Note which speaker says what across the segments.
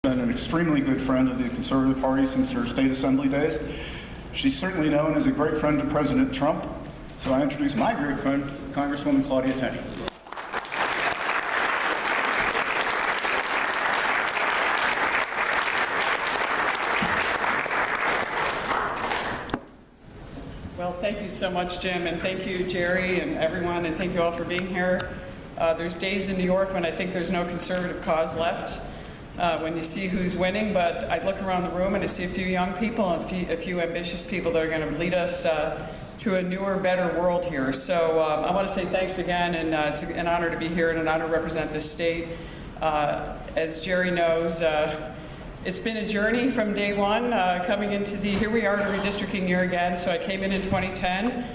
Speaker 1: Been an extremely good friend of the Conservative Party since her state assembly days. She's certainly known as a great friend to President Trump. So I introduce my great friend, Congresswoman Claudia Tenney.
Speaker 2: Well, thank you so much, Jim, and thank you, Jerry, and everyone, and thank you all for being here. There's days in New York when I think there's no conservative cause left, when you see who's winning, but I look around the room and I see a few young people and a few ambitious people that are going to lead us to a newer, better world here. So I want to say thanks again, and it's an honor to be here and an honor to represent this state. As Jerry knows, it's been a journey from day one, coming into here we are in a redistricting year again. So I came in 2010.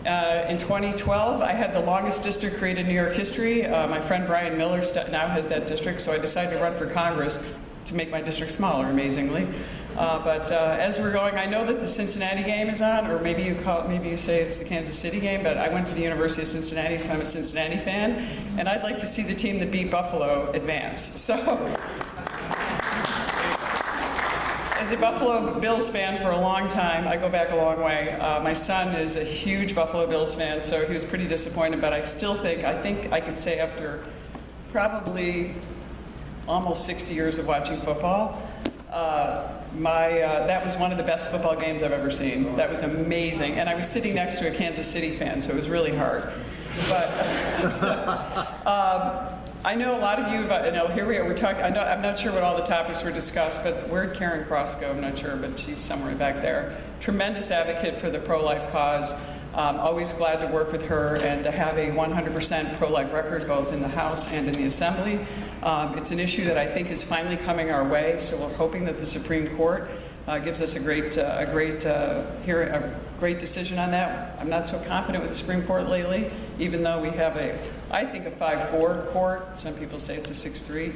Speaker 2: In 2012, I had the longest district created in New York history. My friend Brian Miller now has that district, so I decided to run for Congress to make my district smaller, amazingly. But as we're going, I know that the Cincinnati game is on, or maybe you say it's the Kansas City game, but I went to the University of Cincinnati, so I'm a Cincinnati fan, and I'd like to see the team that beat Buffalo advance. So, as a Buffalo Bills fan for a long time, I go back a long way. My son is a huge Buffalo Bills fan, so he was pretty disappointed, but I think I could say after probably almost 60 years of watching football, that was one of the best football games I've ever seen. That was amazing, and I was sitting next to a Kansas City fan, so it was really hard. But I know a lot of you, here we are, we're talking, I'm not sure what all the topics were discussed, but where'd Karen Cross go? I'm not sure, but she's somewhere back there. Tremendous advocate for the pro-life cause. Always glad to work with her and to have a 100% pro-life record both in the House and in the Assembly. It's an issue that I think is finally coming our way, so we're hoping that the Supreme Court gives us a great decision on that. I'm not so confident with the Supreme Court lately, even though we have I think a 5-4 court. Some people say it's a 6-3.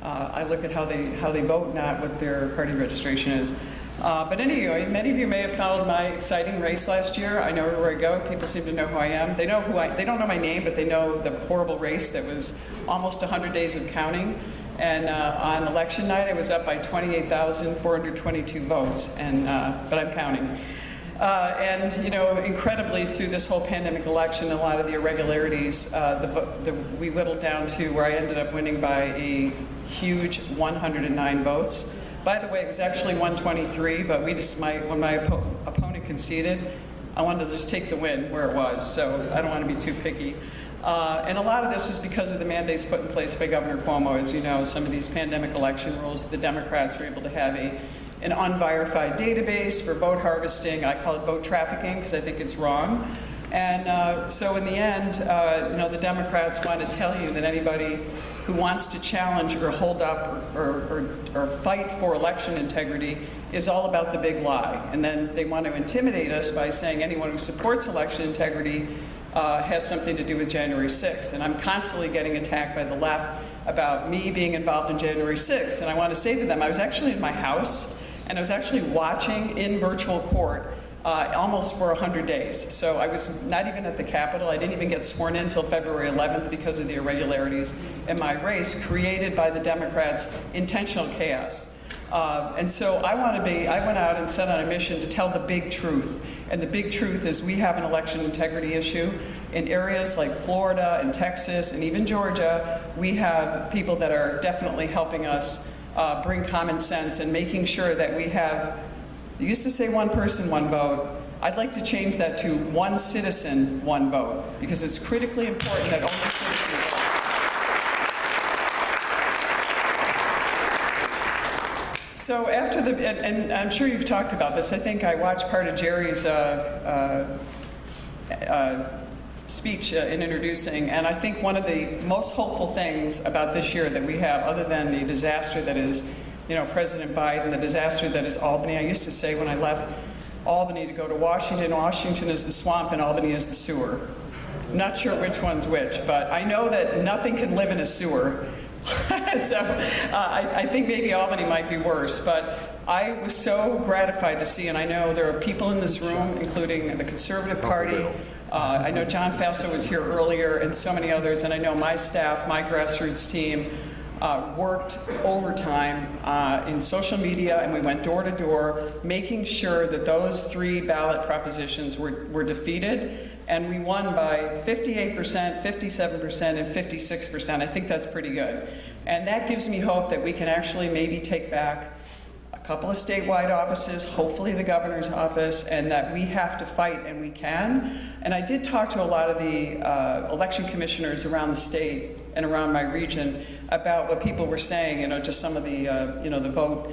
Speaker 2: I look at how they vote, not what their party registration is. But anyway, many of you may have followed my exciting race last year. I know where I go. People seem to know who I am. They know they don't know my name, but they know the horrible race that was almost 100 days of counting. And on election night, I was up by 28,422 votes, but I'm counting. And incredibly, through this whole pandemic election, a lot of the irregularities, we whittled down to where I ended up winning by a huge 109 votes. By the way, it was actually 123, but when my opponent conceded, I wanted to just take the win where it was, so I don't want to be too picky. And a lot of this was because of the mandates put in place by Governor Cuomo. As you know, some of these pandemic election rules, the Democrats were able to have an unverified database for vote harvesting. I call it vote trafficking because I think it's wrong. And so in the end, the Democrats want to tell you that anybody who wants to challenge or hold up or fight for election integrity is all about the big lie. And then they want to intimidate us by saying anyone who supports election integrity has something to do with January 6th. And I'm constantly getting attacked by the left about me being involved in January 6th. And I want to say to them, I was actually in my house, and I was actually watching in virtual court almost for 100 days. So I was not even at the Capitol. I didn't even get sworn in until February 11th because of the irregularities in my race created by the Democrats' intentional chaos. And so I went out and set on a mission to tell the big truth. And the big truth is we have an election integrity issue. In areas like Florida and Texas and even Georgia, we have people that are definitely helping us bring common sense and making sure that we have, they used to say one person, one vote. I'd like to change that to one citizen, one vote, because it's critically important that only citizens vote. So after and I'm sure you've talked about this, I think I watched part of Jerry's speech in introducing, and I think one of the most hopeful things about this year that we have, other than the disaster that is, President Biden, the disaster that is Albany. I used to say when I left Albany to go to Washington, Washington is the swamp and Albany is the sewer. I'm not sure which one's which, but I know that nothing can live in a sewer. So I think maybe Albany might be worse, but I was so gratified to see, and I know there are people in this room, including the Conservative Party. I know John Faso was here earlier and so many others, and I know my staff, my grassroots team, worked overtime in social media, and we went door to door, making sure that those 3 ballot propositions were defeated. And we won by 58%, 57%, and 56%. I think that's pretty good. And that gives me hope that we can actually maybe take back a couple of statewide offices, hopefully the governor's office, and that we have to fight, and we can. And I did talk to a lot of the election commissioners around the state and around my region about what people were saying, just some of the, the vote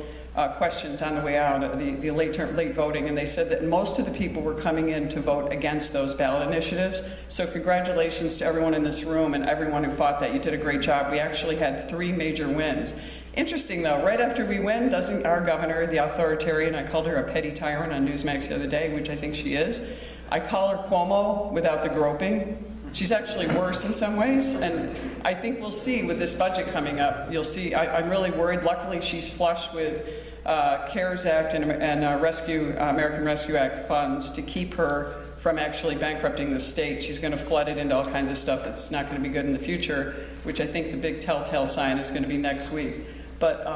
Speaker 2: questions on the way out, the late voting, and they said that most of the people were coming in to vote against those ballot initiatives. So congratulations to everyone in this room and everyone who fought that. You did a great job. We actually had 3 major wins. Interesting though, right after we win, doesn't our governor, the authoritarian, I called her a petty tyrant on Newsmax the other day, which I think she is. I call her Cuomo without the groping. She's actually worse in some ways, and I think we'll see with this budget coming up. You'll see, I'm really worried. Luckily, she's flush with CARES Act and American Rescue Act funds to keep her from actually bankrupting the state. She's going to flood it into all kinds of stuff that's not going to be good in the future, which I think the big telltale sign is going to be next week. But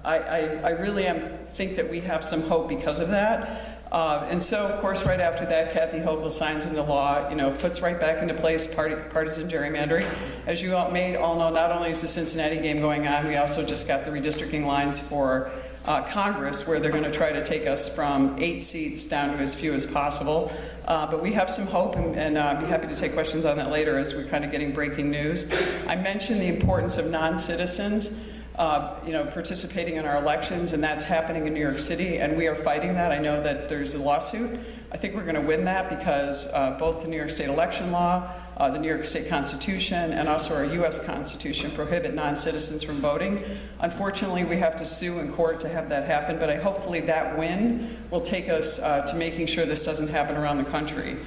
Speaker 2: I really think that we have some hope because of that. And so, of course, right after that, Kathy Hochul signs into law, puts right back into place partisan gerrymandering. As you may all know, not only is the Cincinnati game going on, we also just got the redistricting lines for Congress, where they're going to try to take us from 8 seats down to as few as possible. But we have some hope, and I'll be happy to take questions on that later as we're kind of getting breaking news. I mentioned the importance of non-citizens participating in our elections, and that's happening in New York City, and we are fighting that. I know that there's a lawsuit. I think we're going to win that because both the New York State election law, the New York State Constitution, and also our U.S. Constitution prohibit non-citizens from voting. Unfortunately, we have to sue in court to have that happen, but hopefully that win will take us to making sure this doesn't happen around the country.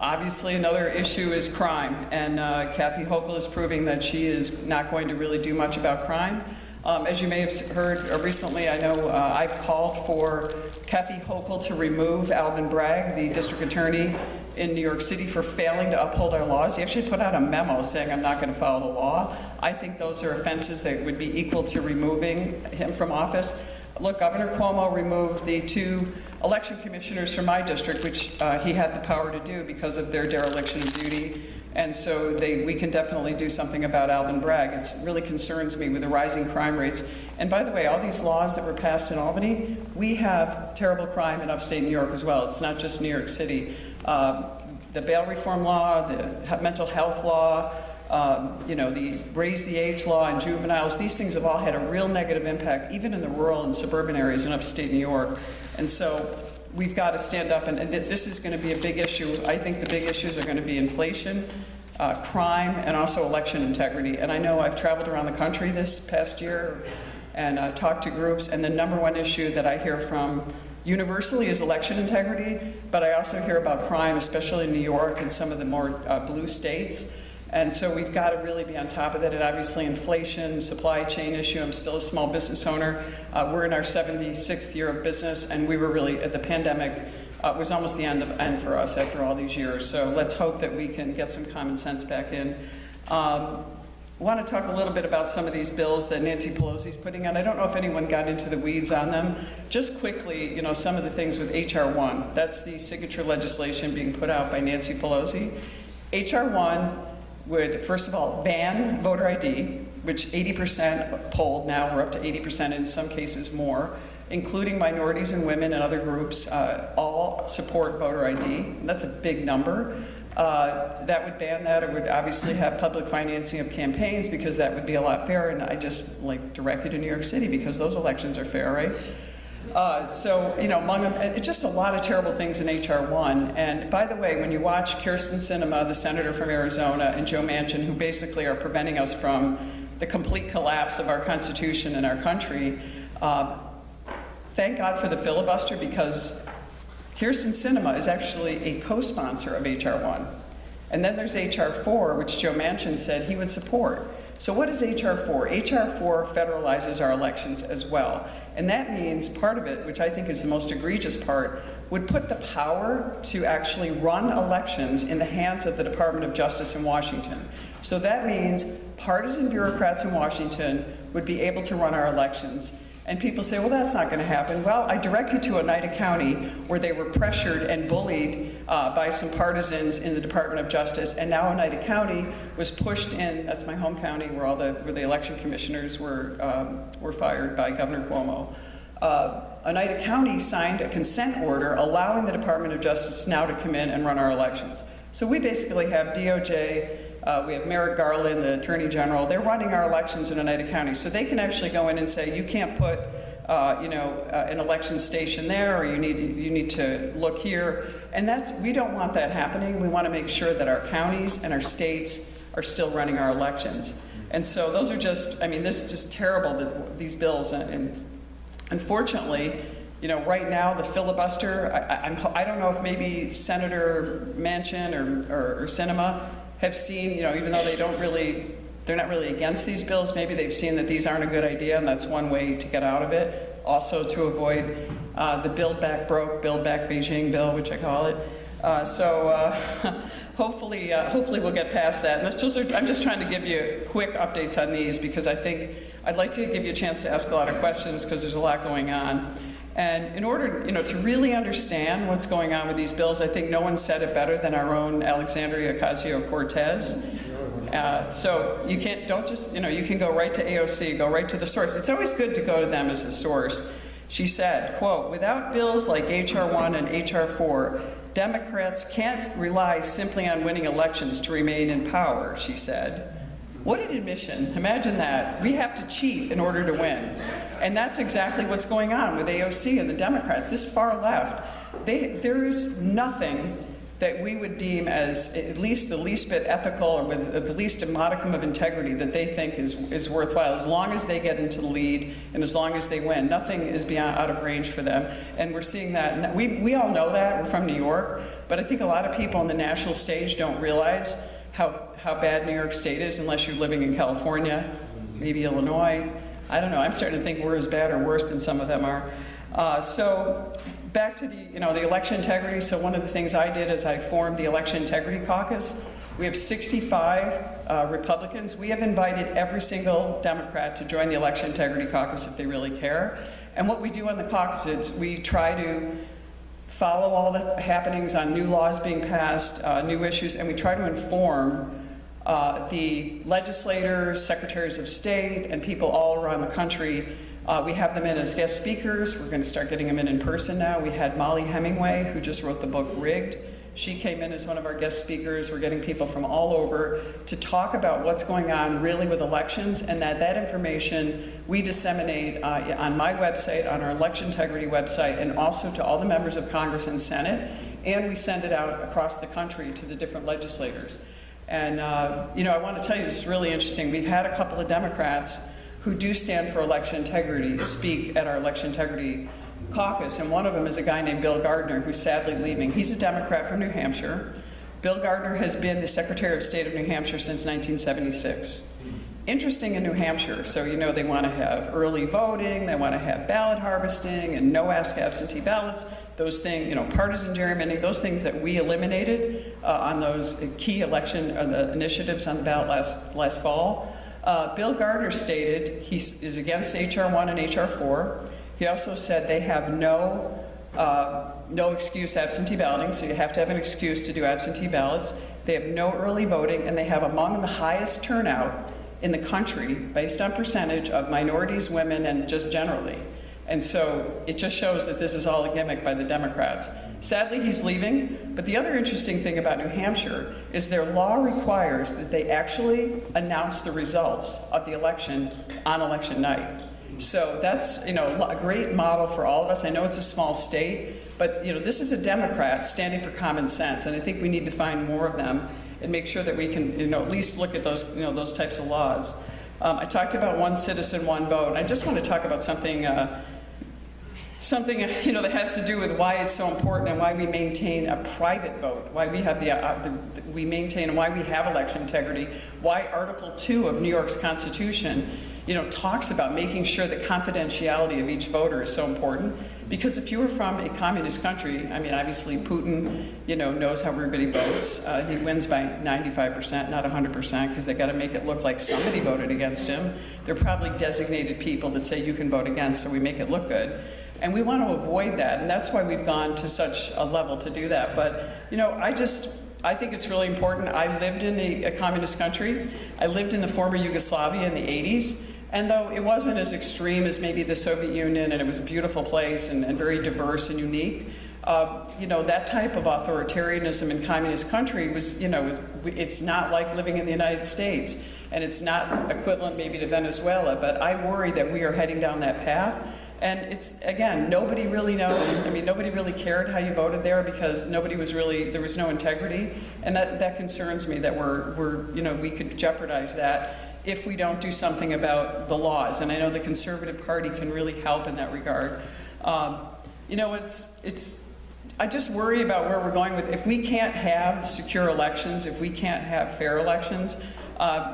Speaker 2: Obviously, another issue is crime, and Kathy Hochul is proving that she is not going to really do much about crime. As you may have heard recently, I know I've called for Kathy Hochul to remove Alvin Bragg, the district attorney in New York City, for failing to uphold our laws. He actually put out a memo saying, I'm not going to follow the law. I think those are offenses that would be equal to removing him from office. Look, Governor Cuomo removed the 2 election commissioners from my district, which he had the power to do because of their dereliction of duty. And so we can definitely do something about Alvin Bragg. It really concerns me with the rising crime rates. And by the way, all these laws that were passed in Albany, we have terrible crime in upstate New York as well. It's not just New York City. The bail reform law, the mental health law, the raise the age law and juveniles, these things have all had a real negative impact, even in the rural and suburban areas in upstate New York. And so we've got to stand up, and this is going to be a big issue. I think the big issues are going to be inflation, crime, and also election integrity. And I know I've traveled around the country this past year and talked to groups, and the #1 issue that I hear from universally is election integrity, but I also hear about crime, especially in New York and some of the more blue states. And so we've got to really be on top of that. And obviously inflation, supply chain issue. I'm still a small business owner. We're in our 76th year of business, and we were really, the pandemic was almost the end for us after all these years. So let's hope that we can get some common sense back in. I want to talk a little bit about some of these bills that Nancy Pelosi's putting on. I don't know if anyone got into the weeds on them. Just quickly, some of the things with H.R. 1. That's the signature legislation being put out by Nancy Pelosi. H.R. 1 would, first of all, ban voter ID, which 80% polled now. We're up to 80% in some cases more, including minorities and women and other groups, all support voter ID. And that's a big number. That would ban that. It would obviously have public financing of campaigns because that would be a lot fairer. And I just direct you to New York City because those elections are fair, right? So, among them, it's just a lot of terrible things in H.R. 1. And by the way, when you watch Kyrsten Sinema, the senator from Arizona, and Joe Manchin, who basically are preventing us from the complete collapse of our Constitution and our country, thank God for the filibuster, because Kyrsten Sinema is actually a co-sponsor of H.R. 1. And then there's H.R. 4, which Joe Manchin said he would support. So what is H.R. 4? H.R. 4 federalizes our elections as well. And that means part of it, which I think is the most egregious part, would put the power to actually run elections in the hands of the Department of Justice in Washington. So that means partisan bureaucrats in Washington would be able to run our elections. And people say, well, that's not going to happen. Well, I direct you to Oneida County, where they were pressured and bullied by some partisans in the Department of Justice. And now Oneida County was pushed in, that's my home county, where the election commissioners were fired by Governor Cuomo. Oneida County signed a consent order allowing the Department of Justice now to come in and run our elections. So we basically have DOJ, we have Merrick Garland, the Attorney General. They're running our elections in Oneida County, so they can actually go in and say, you can't put, an election station there, or you need to look here. And we don't want that happening. We want to make sure that our counties and our states are still running our elections. And so those are just, this is just terrible, these bills. And unfortunately, right now the filibuster, I don't know if maybe Senator Manchin or Sinema have seen, even though they're not really against these bills, maybe they've seen that these aren't a good idea, and that's one way to get out of it. Also to avoid the Build Back Broke, Build Back Beijing bill, which I call it. Hopefully we'll get past that. And I'm just trying to give you quick updates on these, because I think I'd like to give you a chance to ask a lot of questions, because there's a lot going on. And in order, to really understand what's going on with these bills, I think no one said it better than our own Alexandria Ocasio-Cortez. So you can go right to AOC, go right to the source. It's always good to go to them as the source. She said, quote, "Without bills like H.R. 1 and H.R. 4, Democrats can't rely simply on winning elections to remain in power," she said. What an admission. Imagine that. We have to cheat in order to win. And that's exactly what's going on with AOC and the Democrats, this far left. There is nothing that we would deem as at least the least bit ethical, or with the least modicum of integrity, that they think is worthwhile, as long as they get into the lead and as long as they win. Nothing is out of range for them. And we're seeing that. And we all know that. We're from New York. But I think a lot of people on the national stage don't realize how bad New York State is, unless you're living in California, maybe Illinois. I don't know. I'm starting to think we're as bad or worse than some of them are. So back to the election integrity. So one of the things I did is I formed the Election Integrity Caucus. We have 65 Republicans. We have invited every single Democrat to join the Election Integrity Caucus if they really care. And what we do on the caucus is we try to follow all the happenings on new laws being passed, new issues, and we try to inform the legislators, secretaries of state, and people all around the country. We have them in as guest speakers. We're going to start getting them in person now. We had Molly Hemingway, who just wrote the book Rigged. She came in as one of our guest speakers. We're getting people from all over to talk about what's going on really with elections, and that information we disseminate on my website, on our election integrity website, and also to all the members of Congress and Senate, and we send it out across the country to the different legislators. And I want to tell you, this is really interesting. We've had a couple of Democrats who do stand for election integrity speak at our election integrity caucus, and one of them is a guy named Bill Gardner, who's sadly leaving. He's a Democrat from New Hampshire. Bill Gardner has been the Secretary of State of New Hampshire since 1976. Interesting in New Hampshire, so they want to have early voting, they want to have ballot harvesting and no ask absentee ballots, those things, partisan gerrymandering, those things that we eliminated on those key election initiatives on the ballot last fall. Bill Gardner stated he is against H.R. 1 and H.R. 4. He also said they have no excuse absentee balloting, so you have to have an excuse to do absentee ballots. They have no early voting, and they have among the highest turnout in the country based on percentage of minorities, women, and just generally. And so it just shows that this is all a gimmick by the Democrats. Sadly, he's leaving, but the other interesting thing about New Hampshire is their law requires that they actually announce the results of the election on election night. So that's a great model for all of us. I know it's a small state, but this is a Democrat standing for common sense, and I think we need to find more of them and make sure that we can at least look at those those types of laws. I talked about one citizen, one vote, and I just want to talk about something that has to do with why it's so important and why we maintain a private vote, why we have we maintain and why we have election integrity, why Article 2 of New York's Constitution talks about making sure the confidentiality of each voter is so important. Because if you were from a communist country, I mean, obviously Putin, knows how everybody votes. He wins by 95%, not 100%, because they got to make it look like somebody voted against him. They're probably designated people that say you can vote against, so we make it look good. And we want to avoid that, and that's why we've gone to such a level to do that. But, I think it's really important. I lived in a communist country. I lived in the former Yugoslavia in the 80s. And though it wasn't as extreme as maybe the Soviet Union, and it was a beautiful place and very diverse and unique, that type of authoritarianism in communist country was, it's not like living in the United States, and it's not equivalent maybe to Venezuela, but I worry that we are heading down that path. And it's, again, nobody really knows. I mean, nobody really cared how you voted there because there was no integrity. And that concerns me that we could jeopardize that if we don't do something about the laws. And I know the Conservative Party can really help in that regard. I just worry about where we're going with, if we can't have secure elections, if we can't have fair elections,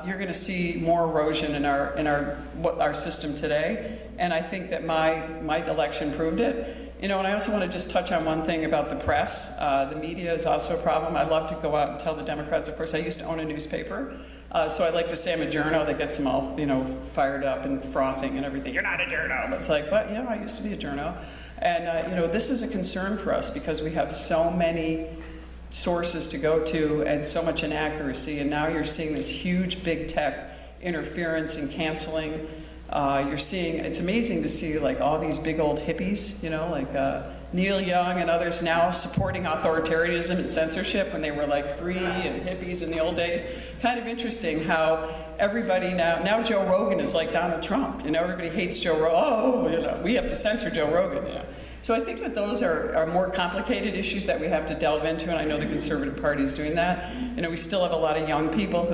Speaker 2: you're going to see more erosion in our system today. And I think that my election proved it. And I also want to just touch on one thing about the press. The media is also a problem. I love to go out and tell the Democrats, of course, I used to own a newspaper. So I like to say I'm a journo that gets them all, fired up and frothing and everything. You're not a journo. But it's like, but I used to be a journo. And, this is a concern for us because we have so many sources to go to and so much inaccuracy. And now you're seeing this huge big tech interference and canceling. It's amazing to see like all these big old hippies, like Neil Young and others now supporting authoritarianism and censorship when they were like free and hippies in the old days. Kind of interesting how everybody now Joe Rogan is like Donald Trump. Everybody hates Joe Rogan. Oh, we have to censor Joe Rogan. So I think that those are more complicated issues that we have to delve into, and I know the Conservative Party is doing that. We still have a lot of young people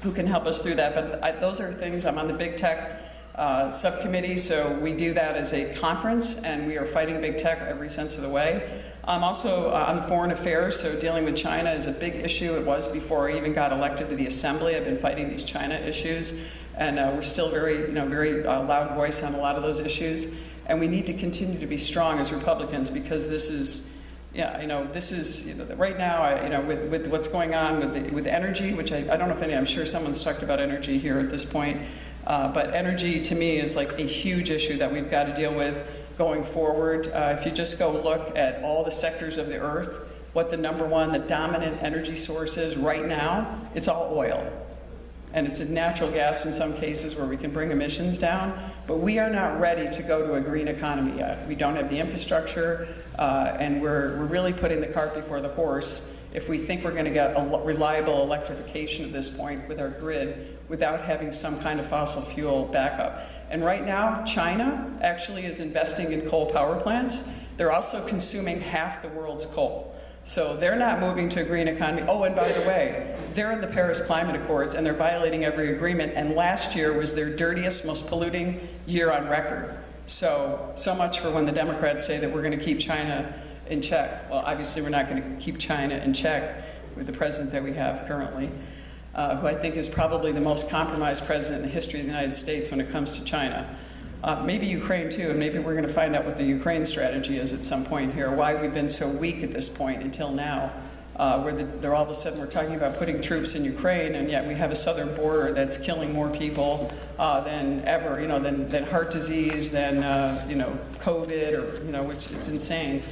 Speaker 2: who can help us through that, but those are things. I'm on the big tech subcommittee, so we do that as a conference, and we are fighting big tech every sense of the way. I'm also on foreign affairs, so dealing with China is a big issue. It was before I even got elected to the Assembly. I've been fighting these China issues, and we're still very loud voice on a lot of those issues. And we need to continue to be strong as Republicans because this is, right now, with what's going on with energy, which I don't know if I'm sure someone's talked about energy here at this point. But energy, to me, is like a huge issue that we've got to deal with going forward. If you just go look at all the sectors of the earth, what the the dominant energy source is right now, it's all oil. And it's a natural gas in some cases where we can bring emissions down, but we are not ready to go to a green economy yet. We don't have the infrastructure, and we're really putting the cart before the horse if we think we're going to get a reliable electrification at this point with our grid without having some kind of fossil fuel backup. And right now, China actually is investing in coal power plants. They're also consuming half the world's coal. So they're not moving to a green economy. Oh, and by the way, they're in the Paris Climate Accords, and they're violating every agreement. And last year was their dirtiest, most polluting year on record. So much for when the Democrats say that we're going to keep China in check. Well, obviously we're not going to keep China in check with the president that we have currently, who I think is probably the most compromised president in the history of the United States when it comes to China. Maybe Ukraine too, and maybe we're going to find out what the Ukraine strategy is at some point here, why we've been so weak at this point until now, where they're all of a sudden we're talking about putting troops in Ukraine, and yet we have a southern border that's killing more people than ever, than heart disease, than COVID, or which it's insane.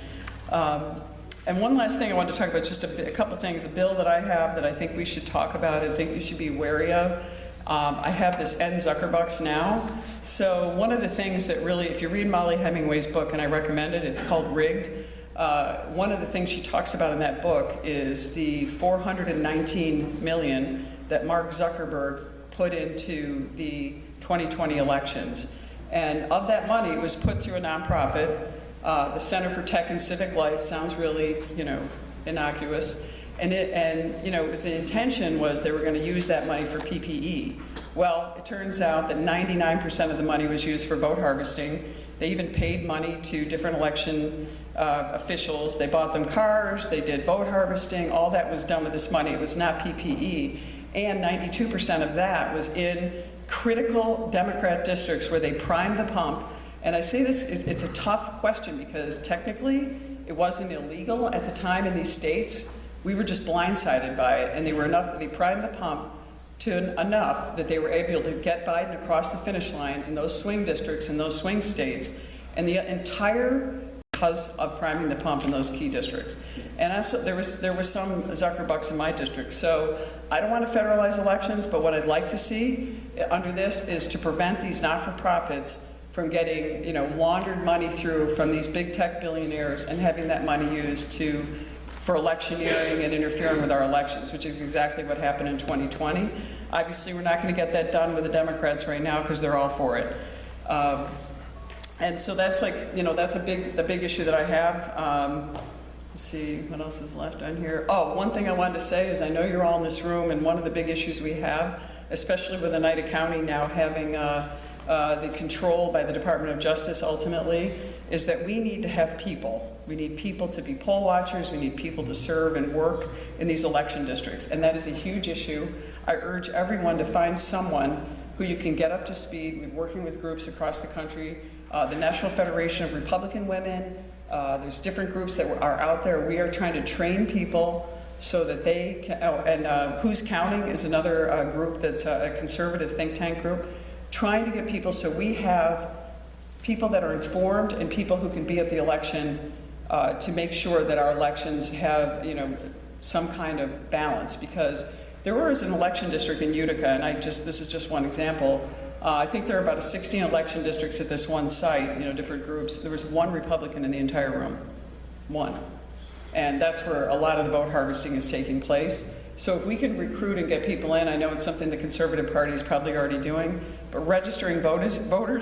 Speaker 2: And one last thing I want to talk about, just a couple things. A bill that I have that I think we should talk about and think we should be wary of. I have this End Zuckerbucks Now. So one of the things that really, if you read Molly Hemingway's book, and I recommend it, it's called Rigged. One of the things she talks about in that book is the $419 million that Mark Zuckerberg put into the 2020 elections. And of that money, it was put through a nonprofit. The Center for Tech and Civic Life sounds really, innocuous. And the intention was they were going to use that money for PPE. Well, it turns out that 99% of the money was used for vote harvesting. They even paid money to different election officials. They bought them cars, they did vote harvesting, all that was done with this money. It was not PPE. And 92% of that was in critical Democrat districts where they prime the pump. And I say this, it's a tough question because technically it wasn't illegal at the time in these states. We were just blindsided by it, and they primed the pump to enough that they were able to get Biden across the finish line in those swing districts, in those swing states, and the entire because of priming the pump in those key districts. And also, there was some Zuckerbucks in my district. So I don't want to federalize elections, but what I'd like to see under this is to prevent these not-for-profits from getting, laundered money through from these big tech billionaires and having that money used for electioneering and interfering with our elections, which is exactly what happened in 2020. Obviously, we're not going to get that done with the Democrats right now because they're all for it. And so that's that's the big issue that I have. Let's see, what else is left on here? Oh, one thing I wanted to say is I know you're all in this room, and one of the big issues we have, especially with Oneida County now having the control by the Department of Justice ultimately, is that we need to have people. We need people to be poll watchers. We need people to serve and work in these election districts. And that is a huge issue. I urge everyone to find someone who you can get up to speed with working with groups across the country. The National Federation of Republican Women, there's different groups that are out there. We are trying to train people so that they can, Who's Counting is another group that's a conservative think tank group, trying to get people so we have people that are informed and people who can be at the election to make sure that our elections have, some kind of balance. Because there was an election district in Utica, and this is just one example. I think there are about 16 election districts at this one site, different groups. There was one Republican in the entire room, one. And that's where a lot of the vote harvesting is taking place. So if we can recruit and get people in, I know it's something the Conservative Party is probably already doing, but registering voters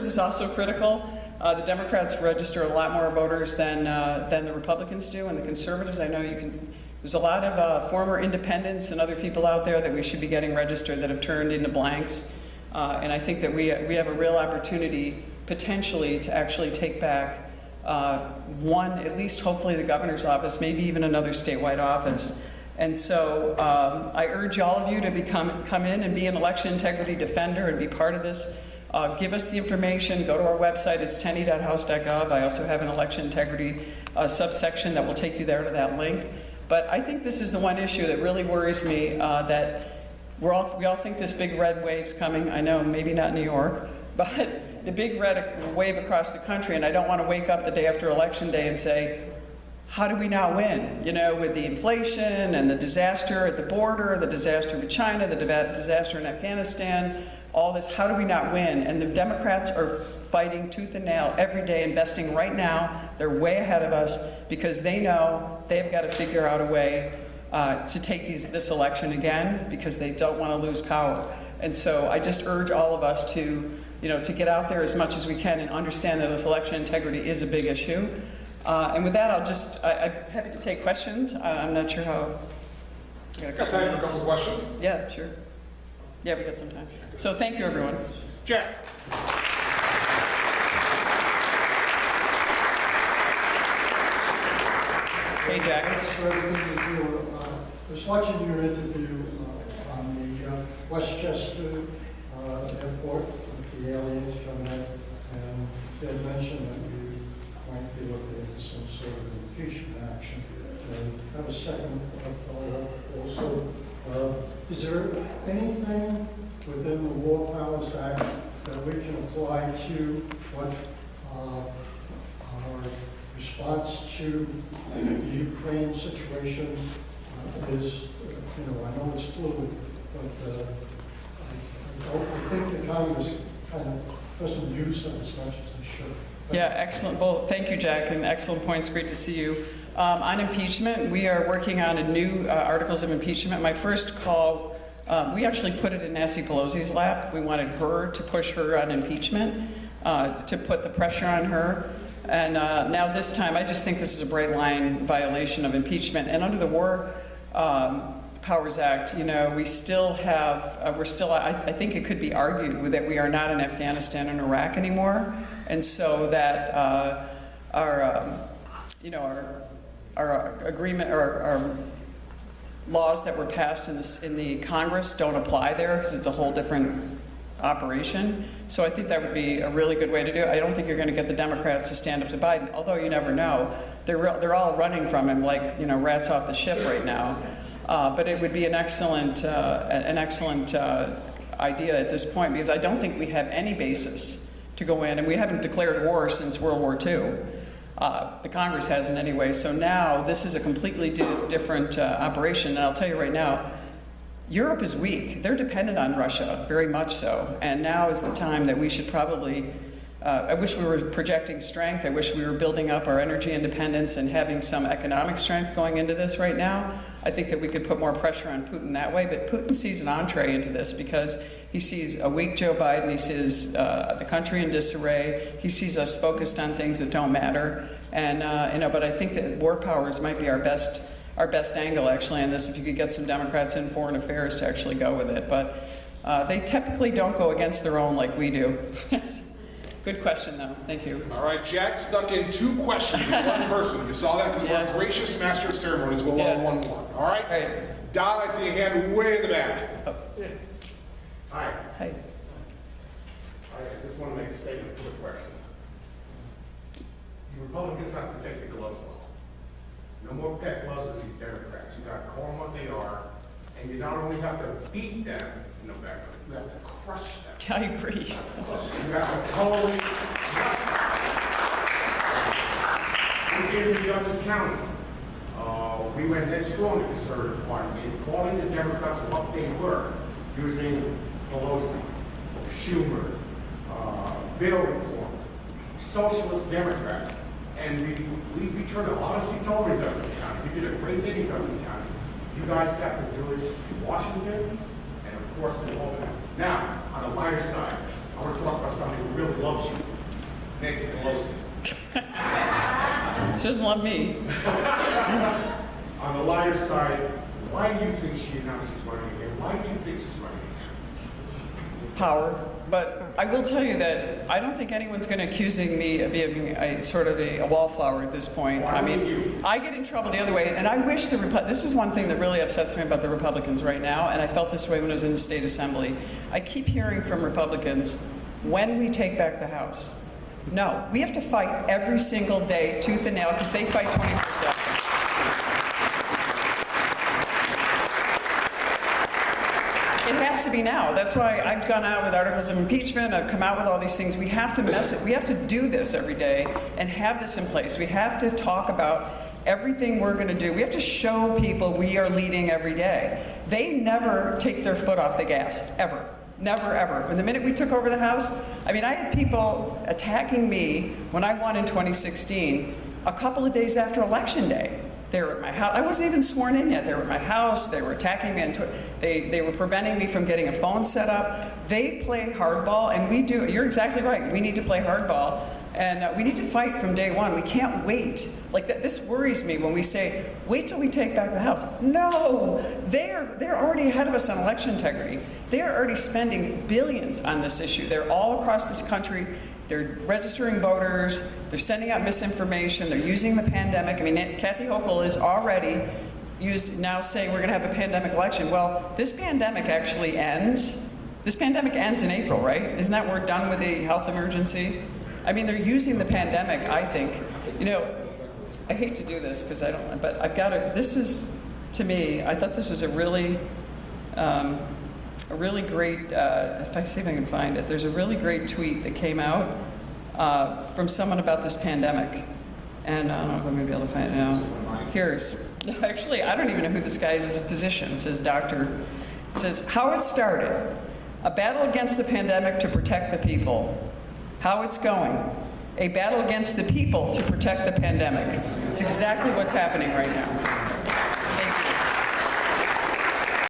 Speaker 2: is also critical. The Democrats register a lot more voters than the Republicans do, and the Conservatives, I know there's a lot of former independents and other people out there that we should be getting registered that have turned into blanks. And I think that we have a real opportunity potentially to actually take back one, at least hopefully the governor's office, maybe even another statewide office. And so I urge all of you to come in and be an election integrity defender and be part of this. Give us the information. Go to our website. It's tenney.house.gov. I also have an election integrity subsection that will take you there to that link. But I think this is the one issue that really worries me, that we all think this big red wave's coming. I know, maybe not New York, but the big red wave across the country, and I don't want to wake up the day after Election Day and say, how do we now win? With the inflation and the disaster at the border, the disaster with China, the disaster in Afghanistan, all this, how do we not win? And the Democrats are fighting tooth and nail every day, investing right now. They're way ahead of us because they know they've got to figure out a way to take this election again because they don't want to lose power. And so I just urge all of us to get out there as much as we can and understand that this election integrity is a big issue. And with that, I'm happy to take questions. I'm not sure how.
Speaker 3: Got time for a couple of questions?
Speaker 2: Yeah, sure. Yeah, we got some time. So thank you, everyone.
Speaker 3: Jack.
Speaker 2: Hey, Jack.
Speaker 4: Thanks for everything you do. I was watching your interview on the Westchester airport with the aliens coming in, and they had mentioned that you might be looking into some sort of impeachment action. And I have a second follow-up also. Is there anything within the War Powers Act that we can apply to what our response to the Ukraine situation is? I know it's fluid, but I think the Congress kind of doesn't use them as much as they should.
Speaker 2: Yeah, excellent. Well, thank you, Jack, and excellent points. Great to see you. On impeachment, we are working on a new articles of impeachment. My first call, we actually put it in Nancy Pelosi's lap. We wanted her to push her on impeachment, to put the pressure on her. And now this time, I just think this is a bright line violation of impeachment. And under the War Powers Act, we still have, I think it could be argued that we are not in Afghanistan and Iraq anymore. And so that our agreement or our laws that were passed in the Congress don't apply there because it's a whole different operation. So I think that would be a really good way to do it. I don't think you're going to get the Democrats to stand up to Biden, although you never know. They're all running from him like, you know, rats off the ship right now. But it would be an excellent idea at this point, because I don't think we have any basis to go in, and we haven't declared war since World War II. The Congress hasn't anyway. So now this is a completely different operation. And I'll tell you right now, Europe is weak. They're dependent on Russia, very much so. And now is the time that we should probably, I wish we were projecting strength. I wish we were building up our energy independence and having some economic strength going into this right now. I think that we could put more pressure on Putin that way. But Putin sees an entree into this because he sees a weak Joe Biden. He sees the country in disarray. He sees us focused on things that don't matter. And, you know, but I think that war powers might be our best angle, actually, on this, if you could get some Democrats in foreign affairs to actually go with it. But they typically don't go against their own like we do. Good question, though. Thank you.
Speaker 3: All right, Jack snuck in 2 questions in one person. We saw that because we're a gracious master of ceremonies. We'll allow one more. All right?
Speaker 2: Right.
Speaker 3: Don, I see a hand way in the back.
Speaker 2: Oh.
Speaker 5: Hi.
Speaker 2: Hi.
Speaker 5: I just want to make a statement for the question. You Republicans have to take the gloves off. No more pet gloves with these Democrats. You got to call them what they are, and you not only have to beat them in November, you have to crush them.
Speaker 2: I agree.
Speaker 5: You have to totally crush them. We did in Dutchess County. We went headstrong in the Conservative Party in calling the Democrats what they were, using Pelosi, Schumer, bill reform, socialist Democrats. And we turned a lot of seats over in Dutchess County. We did a great thing in Dutchess County. You guys have to do it in Washington and, of course, in Albany. Now, on the lighter side, I want to talk about somebody who really loves you, Nancy Pelosi.
Speaker 2: She doesn't love me.
Speaker 5: On the lighter side, why do you think she announced she's running again? Why do you think she's running again?
Speaker 2: Power. But I will tell you that I don't think anyone's going to accusing me of being a sort of a wallflower at this point. I mean, I get in trouble the other way, and I wish this is one thing that really upsets me about the Republicans right now, and I felt this way when I was in the state assembly. I keep hearing from Republicans, when we take back the House. No, we have to fight every single day, tooth and nail, because they fight 24/7. It has to be now. That's why I've gone out with articles of impeachment. I've come out with all these things. We have to we have to do this every day and have this in place. We have to talk about everything we're going to do. We have to show people we are leading every day. They never take their foot off the gas, ever. Never, ever. When the minute we took over the House, I mean, I had people attacking me when I won in 2016, a couple of days after Election Day. They were at my house. I wasn't even sworn in yet. They were at my house. They were attacking me. And they were preventing me from getting a phone set up. They play hardball, and we do. You're exactly right. We need to play hardball, and we need to fight from day one. We can't wait. Like that. This worries me when we say, wait till we take back the House. No, they're already ahead of us on election integrity. They're already spending billions on this issue. They're all across this country. They're registering voters, they're sending out misinformation, they're using the pandemic. I mean, Kathy Hochul is already now saying we're going to have a pandemic election. Well, this pandemic actually ends. This pandemic ends in April, right? Isn't that we're done with the health emergency? I mean, they're using the pandemic, I think. You know, I hate to do this because I don't, but I've got to, this is, to me, I thought this was a really great, if I see if I can find it, there's a really great tweet that came out from someone about this pandemic. And I don't know if I'm going to be able to find it now. Actually, I don't even know who this guy is. He's a physician. It says doctor. It says, how it started. A battle against the pandemic to protect the people. How it's going. A battle against the people to protect the pandemic. It's exactly what's happening right now.